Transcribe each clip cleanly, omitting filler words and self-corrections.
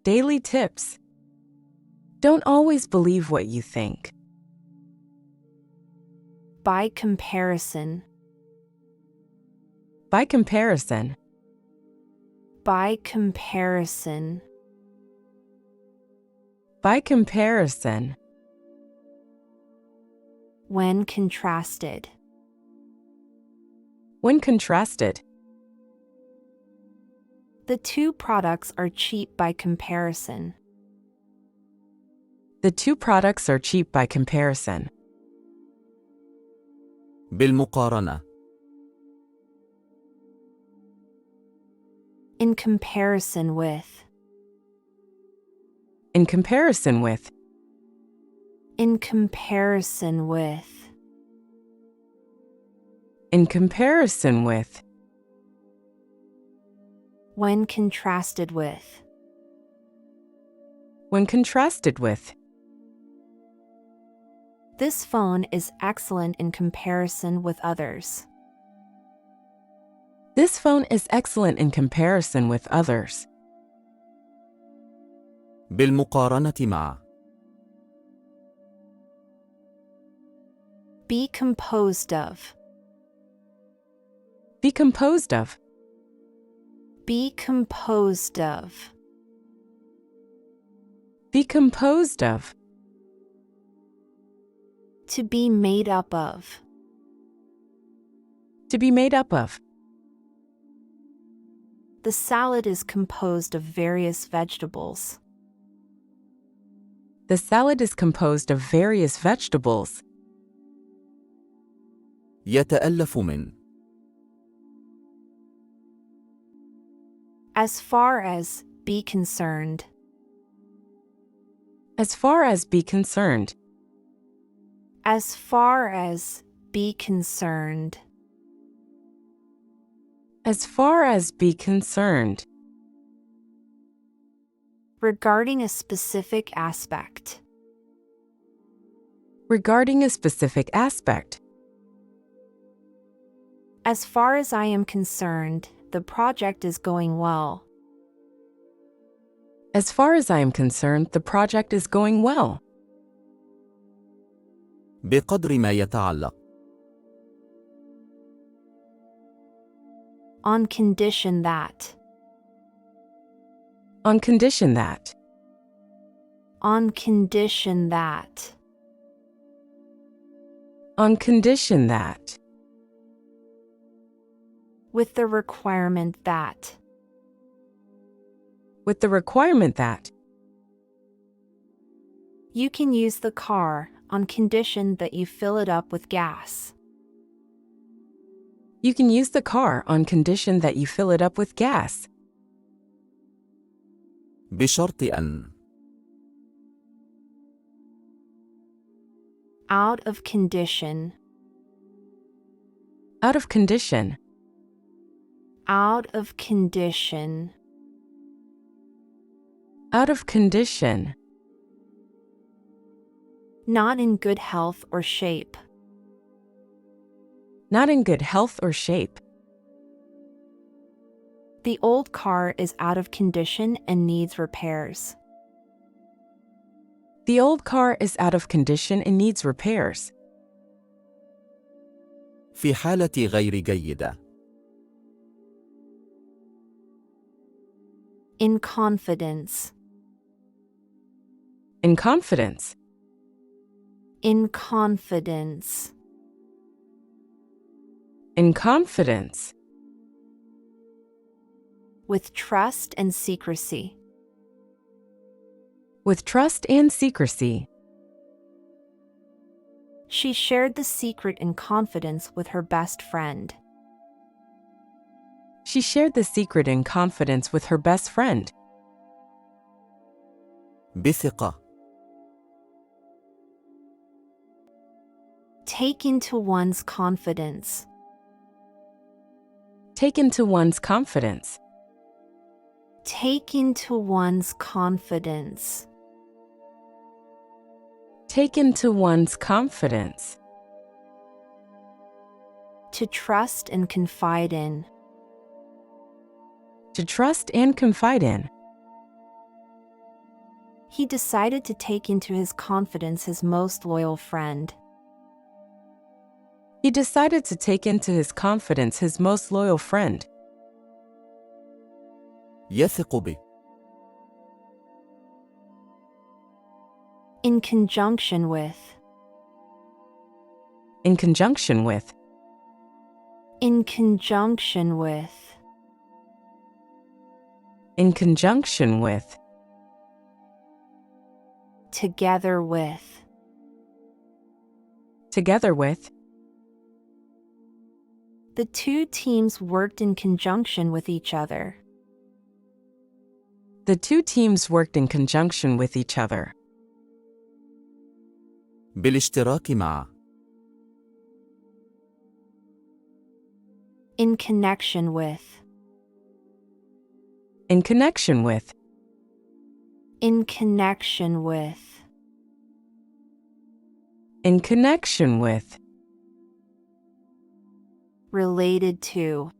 Daily tips. Don't always believe what you think. By comparison. By comparison. By comparison. By comparison. When contrasted. When contrasted. The two products are cheap by comparison. The two products are cheap by comparison. بالمقارنة. In comparison with. In comparison with. In comparison with. In comparison with. When contrasted with. When contrasted with. This phone is excellent in comparison with others. This phone is excellent in comparison with others. بالمقارنة مع. Be composed of. Be composed of. Be composed of. Be composed of. To be made up of. To be made up of. The salad is composed of various vegetables. The salad is composed of various vegetables. يتألف من. As far as, be concerned. As far as be concerned. As far as, be concerned. As far as be concerned. Regarding a specific aspect. Regarding a specific aspect. As far as I am concerned, the project is going well. As far as I am concerned, the project is going well. بقدر ما يتعلق. On condition that. On condition that. On condition that. On condition that. With the requirement that. With the requirement that. You can use the car, on condition that you fill it up with gas. You can use the car on condition that you fill it up with gas. بشرط أن. Out of condition. Out of condition. Out of condition. Out of condition. Not in good health or shape. Not in good health or shape. The old car is out of condition and needs repairs. The old car is out of condition and needs repairs. في حالة غير جيدة. In confidence. In confidence. In confidence. In confidence. With trust and secrecy. With trust and secrecy. She shared the secret in confidence with her best friend. She shared the secret in confidence with her best friend. بثقة. Take into one's confidence. Take into one's confidence. Take into one's confidence. Take into one's confidence. To trust and confide in. To trust and confide in. He decided to take into his confidence his most loyal friend. He decided to take into his confidence his most loyal friend. يثق به. In conjunction with. In conjunction with. In conjunction with. In conjunction with. Together with. Together with. The two teams worked in conjunction with each other. The two teams worked in conjunction with each other. بالاشتراك مع. In connection with. In connection with. In connection with. In connection with. Related to.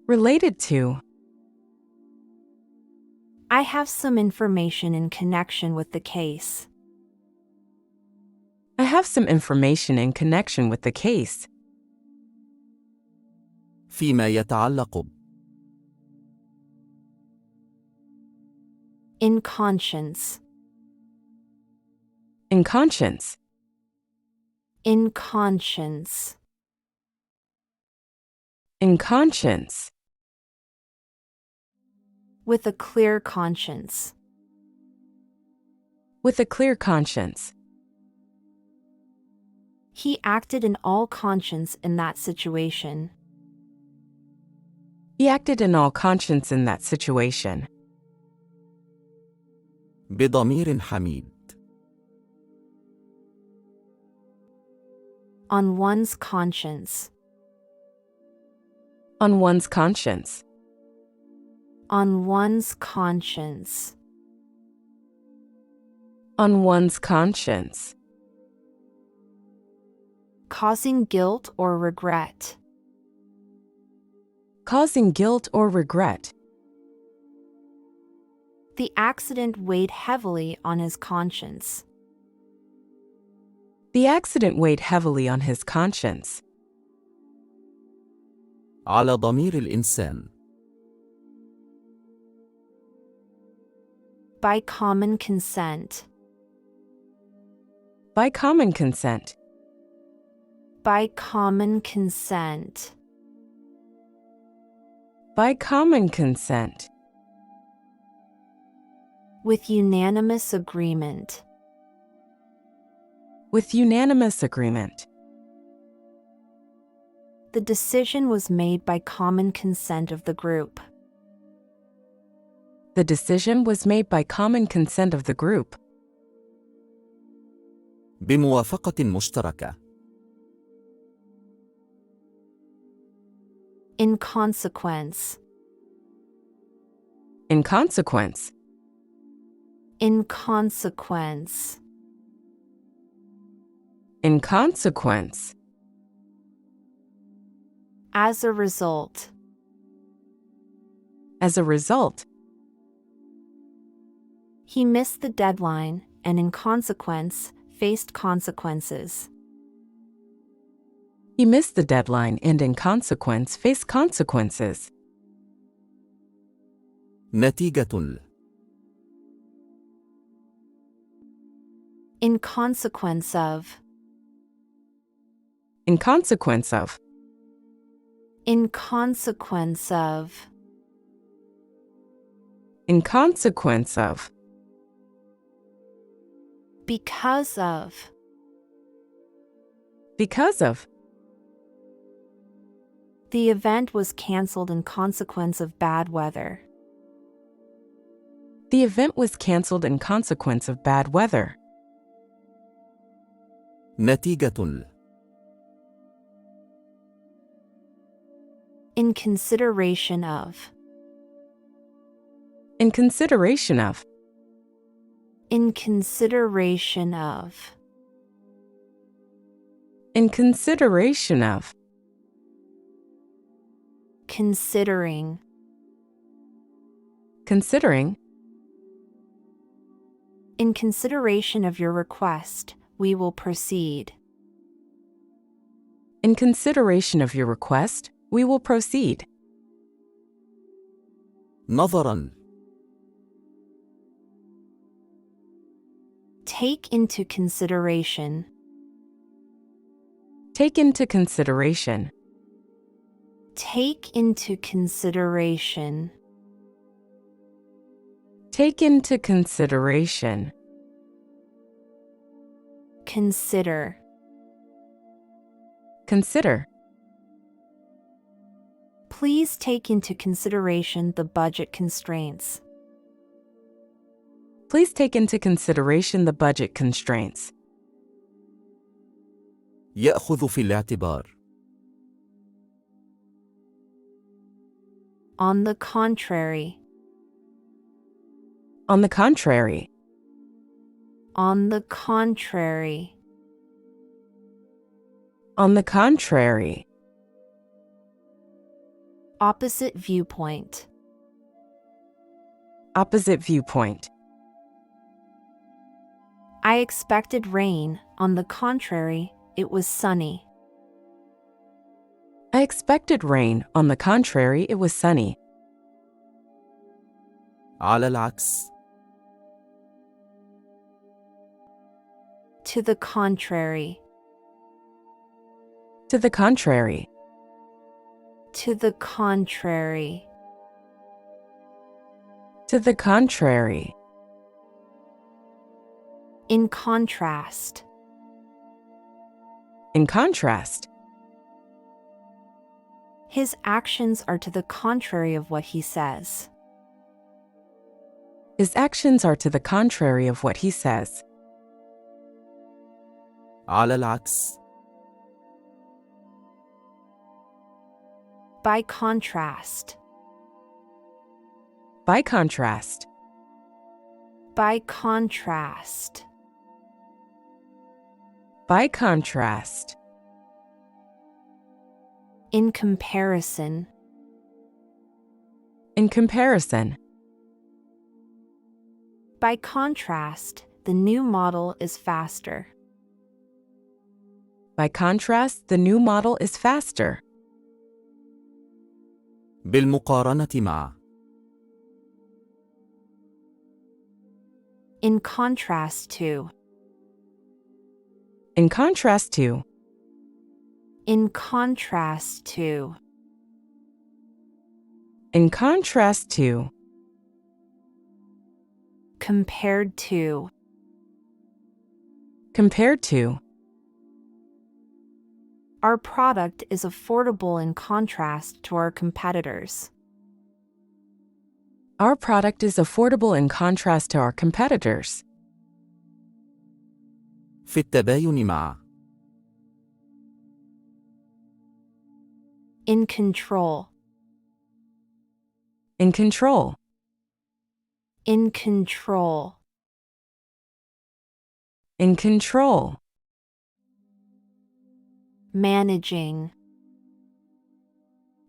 Related to. I have some information in connection with the case. I have some information in connection with the case. فيما يتعلق. In conscience. In conscience. In conscience. In conscience. With a clear conscience. With a clear conscience. He acted in all conscience in that situation. He acted in all conscience in that situation. بضمير حميد. On one's conscience. On one's conscience. On one's conscience. On one's conscience. Causing guilt or regret. Causing guilt or regret. The accident weighed heavily on his conscience. The accident weighed heavily on his conscience. على ضمير الإنسان. By common consent. By common consent. By common consent. By common consent. With unanimous agreement. With unanimous agreement. The decision was made by common consent of the group. The decision was made by common consent of the group. بموافقة مشتركة. In consequence. In consequence. In consequence. In consequence. As a result. As a result. He missed the deadline and in consequence faced consequences. He missed the deadline and in consequence faced consequences. نتيجة. In consequence of. In consequence of. In consequence of. In consequence of. Because of. Because of. The event was cancelled in consequence of bad weather. The event was cancelled in consequence of bad weather. نتيجة. In consideration of. In consideration of. In consideration of. In consideration of. Considering. Considering. In consideration of your request, we will proceed. In consideration of your request, we will proceed. نظرا. Take into consideration. Take into consideration. Take into consideration. Take into consideration. Consider. Consider. Please take into consideration the budget constraints. Please take into consideration the budget constraints. يأخذ في الاعتبار. On the contrary. On the contrary. On the contrary. On the contrary. Opposite viewpoint. Opposite viewpoint. I expected rain. On the contrary, it was sunny. I expected rain. On the contrary, it was sunny. على العكس. To the contrary. To the contrary. To the contrary. To the contrary. In contrast. In contrast. His actions are to the contrary of what he says. His actions are to the contrary of what he says. على العكس. By contrast. By contrast. By contrast. By contrast. In comparison. In comparison. By contrast, the new model is faster. By contrast, the new model is faster. بالمقارنة مع. In contrast to. In contrast to. In contrast to. In contrast to. Compared to. Compared to. Our product is affordable in contrast to our competitors. Our product is affordable in contrast to our competitors. في التباين مع. In control. In control. In control. In control. Managing.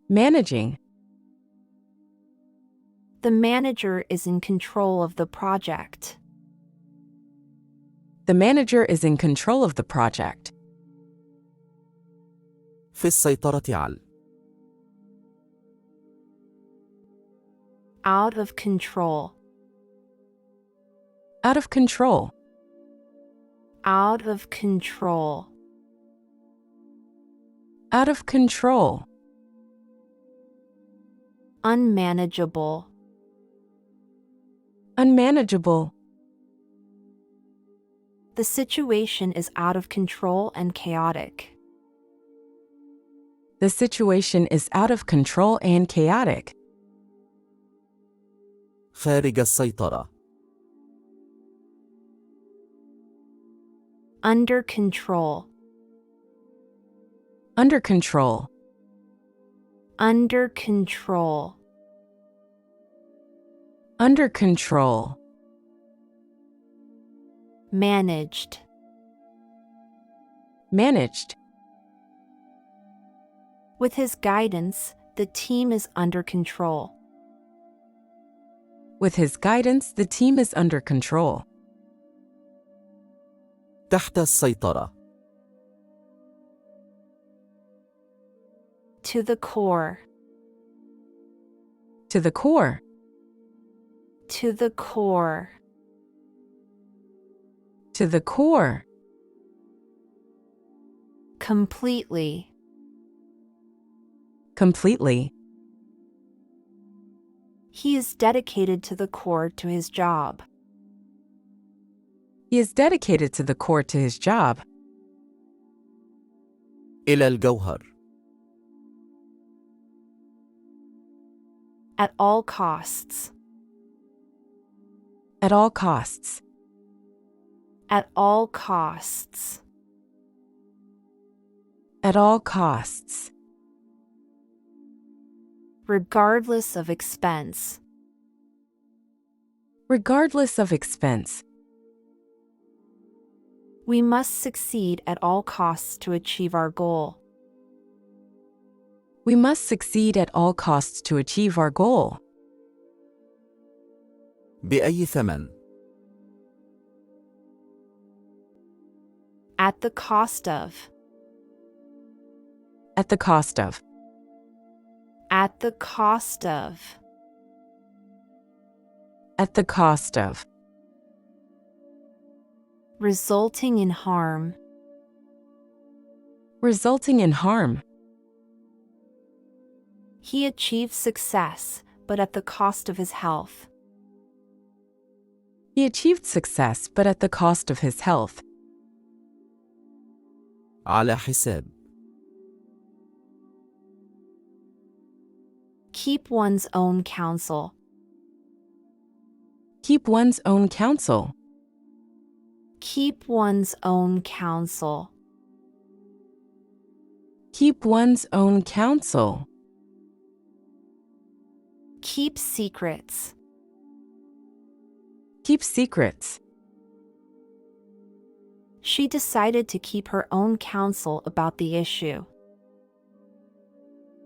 Managing. The manager is in control of the project. The manager is in control of the project. في السيطرة على. Out of control. Out of control. Out of control. Out of control. Unmanageable. Unmanageable. The situation is out of control and chaotic. The situation is out of control and chaotic. خارج السيطرة. Under control. Under control. Under control. Under control. Managed. Managed. With his guidance, the team is under control. With his guidance, the team is under control. تحت السيطرة. To the core. To the core. To the core. To the core. Completely. Completely. He is dedicated to the core to his job. He is dedicated to the core to his job. إلى الجوهر. At all costs. At all costs. At all costs. At all costs. Regardless of expense. Regardless of expense. We must succeed at all costs to achieve our goal. We must succeed at all costs to achieve our goal. بأي ثمن. At the cost of. At the cost of. At the cost of. At the cost of. Resulting in harm. Resulting in harm. He achieved success, but at the cost of his health. He achieved success, but at the cost of his health. على حساب. Keep one's own counsel. Keep one's own counsel. Keep one's own counsel. Keep one's own counsel. Keep secrets. Keep secrets. She decided to keep her own counsel about the issue.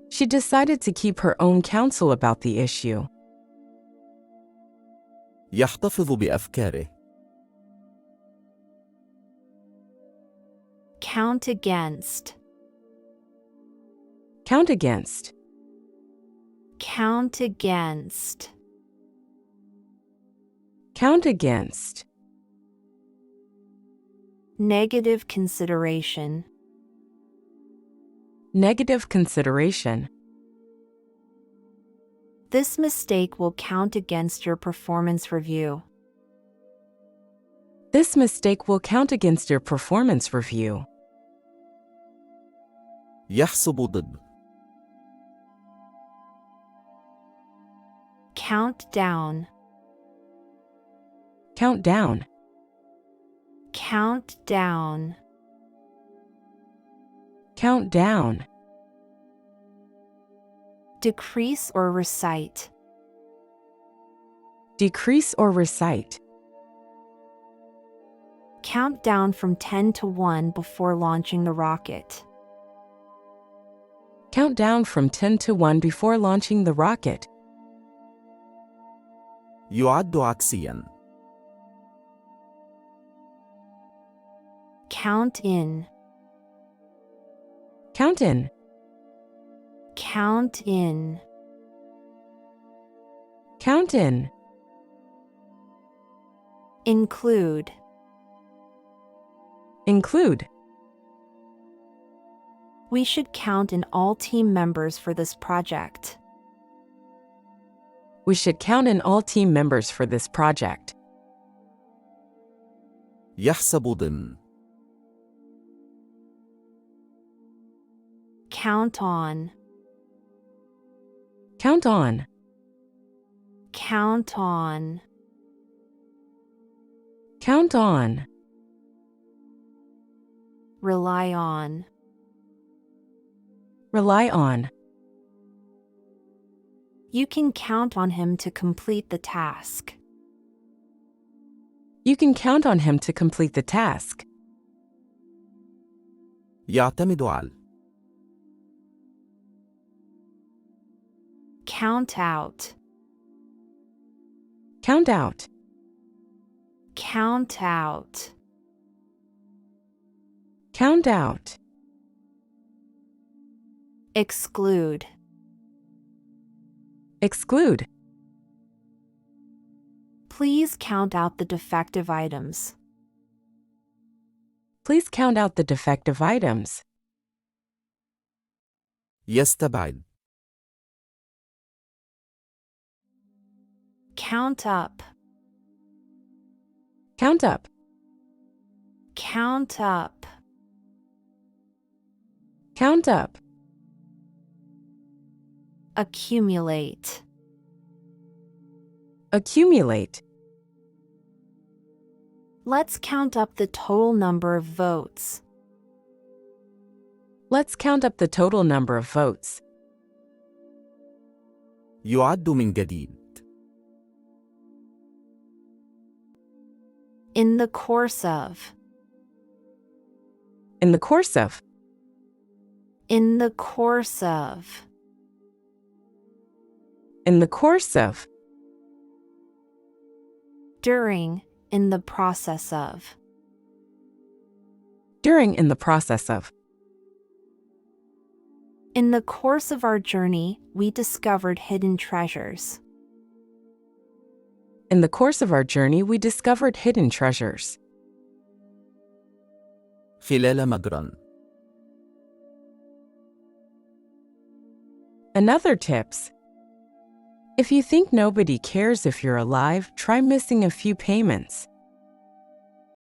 She decided to keep her own counsel about the issue. يحتفظ بأفكاره. Count against. Count against. Count against. Count against. Negative consideration. Negative consideration. This mistake will count against your performance review. This mistake will count against your performance review. يحسب ضد. Count down. Count down. Count down. Count down. Decrease or recite. Decrease or recite. Count down from 10 to 1 before launching the rocket. Count down from 10 to 1 before launching the rocket. يعد عكسياً. Count in. Count in. Count in. Count in. Include. Include. We should count in all team members for this project. We should count in all team members for this project. يحسب ضمن. Count on. Count on. Count on. Count on. Rely on. Rely on. You can count on him to complete the task. You can count on him to complete the task. يعتمد على. Count out. Count out. Count out. Count out. Exclude. Exclude. Please count out the defective items. Please count out the defective items. يستبعد. Count up. Count up. Count up. Count up. Accumulate. Accumulate. Let's count up the total number of votes. Let's count up the total number of votes. يعد من جديد. In the course of. In the course of. In the course of. In the course of. During. In the process of. During. In the process of. In the course of our journey, we discovered hidden treasures. In the course of our journey, we discovered hidden treasures. خلال مجرى. Another tips. If you think nobody cares if you're alive, try missing a few payments.